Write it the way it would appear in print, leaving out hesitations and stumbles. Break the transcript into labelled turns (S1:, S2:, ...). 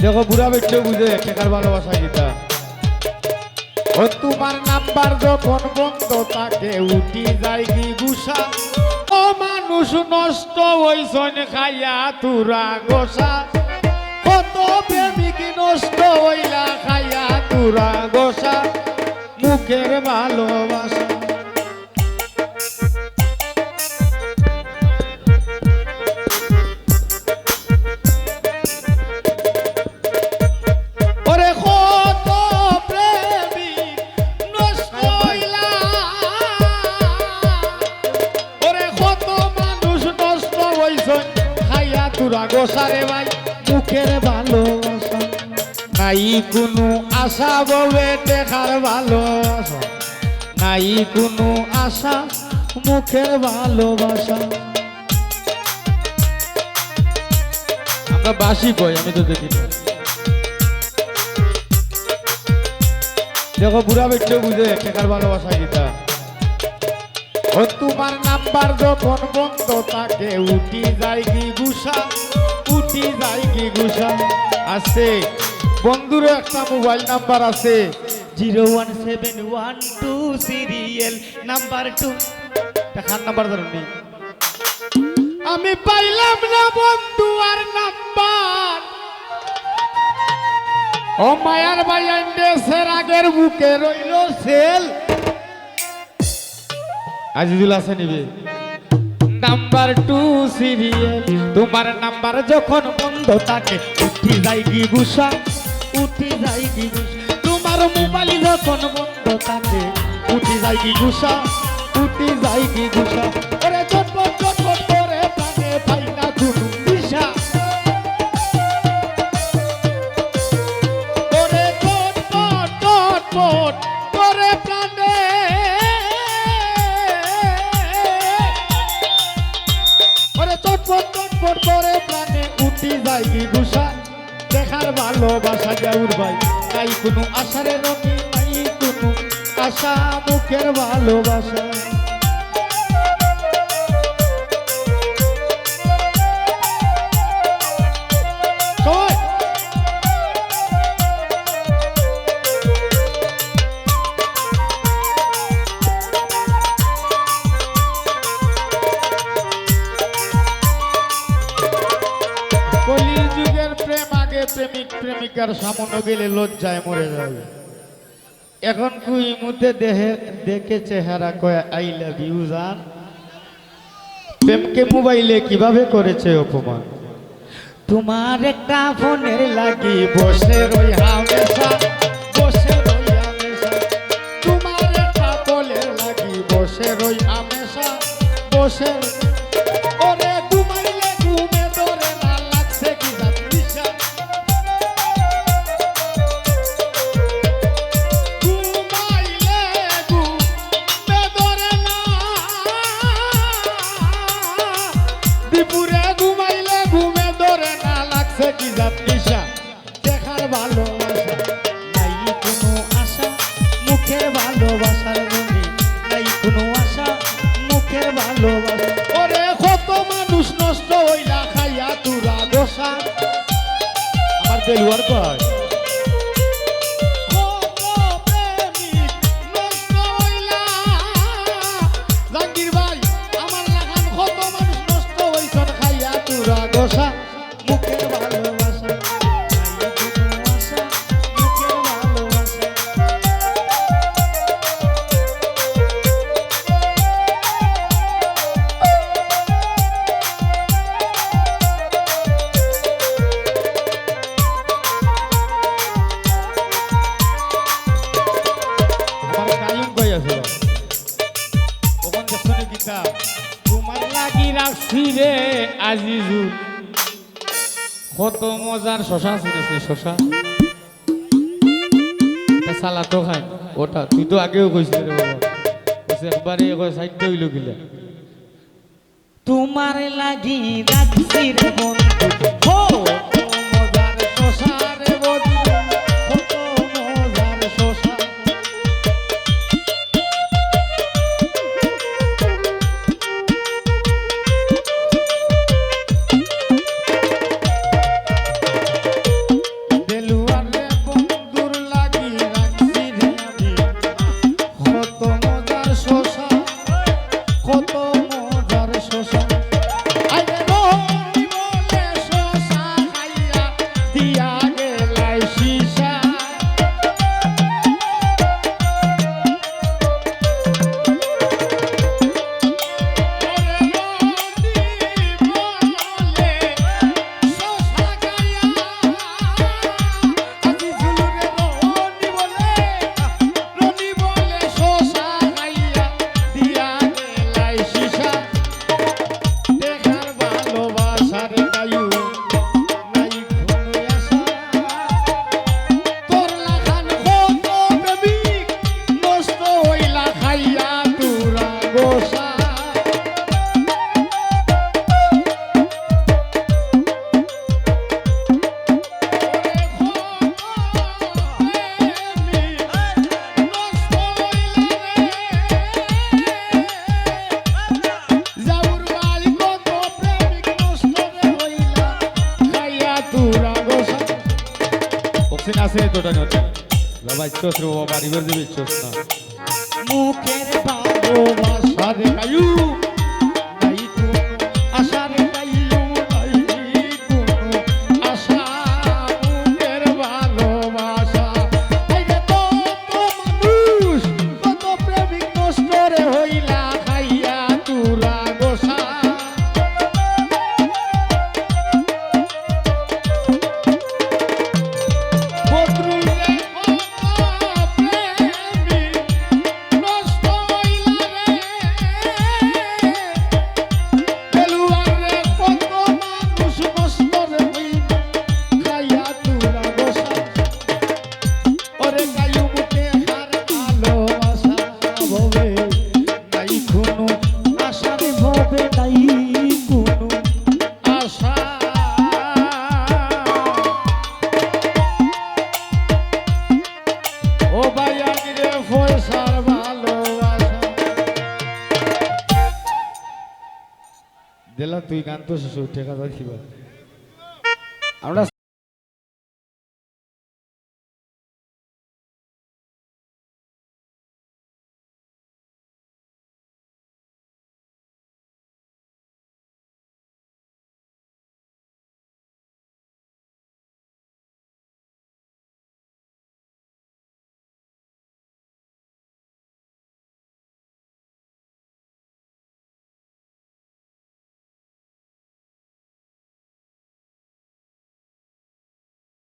S1: দেখো বুড়া বেটে বুঝে টেকার ভালোবাসা গীতা। ও তোমার নাম্বার যখন বন্ধ থাকে উঠি যায় কি গুসা, ও মানুষ নষ্ট হইছন খাইয়া তুরা গোসা, কত প্রেমিক নষ্ট হইলা খাইয়া তুরা গোসা, মুখের ভালোবাসা। গোসারে ভাই মুখের ভালোবাসা নাই কোনো আশা ববে দেখার ভালোবাসা নাই কোনো আশা মুখের ভালোবাসা। আমরা বাসি কই আমি তো দেখি না। দেখো বুড়া বেটে বুঝে টেকার ভালোবাসা গীতা। ও তোমার নাম্বার যখন বন্ধ থাকে উঠি যায় কি গুসা, উঠি যায় কি গুসা। আছে বন্ধুর একটা মোবাইল নাম্বার আছে
S2: 01712 সিরিয়াল নাম্বার 2।
S1: দেখার নাম্বার ধরুন আমি পাইলাম না বন্ধু আর নাম্বার। ও মায়ার ভাই দেশের আগের বুকে রইল সেল। আজিজুল আছে নিবে নাম্বার 2 সিরিয়াল। তোমার নাম্বার যখন বন্ধ থাকে উঠি যায় কি গুসা, উঠি যায় কি গুসা। তোমার মোবাইল যখন বন্ধ থাকে উঠি যায় কি গুসা, উঠি যায় কি গুসা। ওরে চটপট চটপট করে প্রাণে পাই না কোনো দিশা। ওরে চটপট চটপট করে প্রাণে চটপট চটপট করে প্রাণে উঠি যায় কি গুসা। দেখার ভালোবাসা গাউর ভাই নাই কোনো আশারে রঙি নাই কোনো আশা মুখের ভালোবাসা। কলির যুগের প্রেম আগে প্রেমিক প্রেমিকার সামনে গেলে লজ্জায় মরে যাবে। এখন কুই মুতে দেহে দেখে চেহারা কয় আই লাভ ইউ জান। প্রেমকে মোবাইলে কিভাবে করেছে অপমান। তোমার একটা ফোনের লাগি বসে রই হামেশা, বসে রই হামেশা। তোমার একটা ফোনের লাগি বসে রই হামেশা, বসে। ওরে ঘুমাইলে ঘুমে ধরে না লাগছে কি জাত নিশা। ঘুমাইলে ঘুমে ধরে না, দুপুরে ঘুমাইলে ঘুমে ধরে না লাগছে কি জাত নিশা। দেখার ভালোবাসা নাই কোনো আশা মুখের ভালোবাসার রঙে নাই কোনো আশা মুখের ভালোবাসা। ওরে কত মানুষ নষ্ট হইলা খাইয়া তুরা গোসা। আমার দেলুয়ার কয় কত প্রেমিক নষ্ট হইলা। জাহাঙ্গীর ভাই আমার লাগান কত মানুষ নষ্ট হইছন খাইয়া তুরা গোসা। মুখের ভালোবাসা নাই কোনো আশা মুখের ভালোবাসা। আমার কায়ুম কই আছে ওখান দেখছনে গীতা। তোমার লাগি রাখছি রে আজিজুল কত মজার শশা শুনেছি। শশা সালাদ তো খাই ওটা তুই তো আগেও কইছিস রে বাবা। একবারে সাইডটা হইল গিলা। তোমার লাগি রাখছি রে বন্ধু কত মজার শশা রে বন্ধু, কত মজার শশা। আসেন আসেন তোটা নটি বাবা চোস রে বাবা বাড়ি করে দিবি চোস না
S2: মুখের ভালোবাসা
S1: আরে কায়ু
S2: নাই কোনো আশা রে কাইয়ু নাই কোনো
S1: আশা মুখের ভালোবাসা
S2: এই যে কত মানুষ কত প্রেমিক নষ্ট রে হইলা
S1: খাইয়া তুরা গোসা
S2: বদরুল রে কত প্রেমিক নষ্ট হইলা রে বেলুয়ার রে কত মানুষ নষ্ট রে হইলা খাইয়া তুরা বসা ওরে কাইয়ু মুখে হার ভালোবাসা ভবে নাই কোনো আশা রে ভবে নাই কোনো
S1: আশা ও ভাই আমি রে পয়সার ভালোবাসা দিলা তুই গান তো শেষ ঠিকাদার খিবা আমরা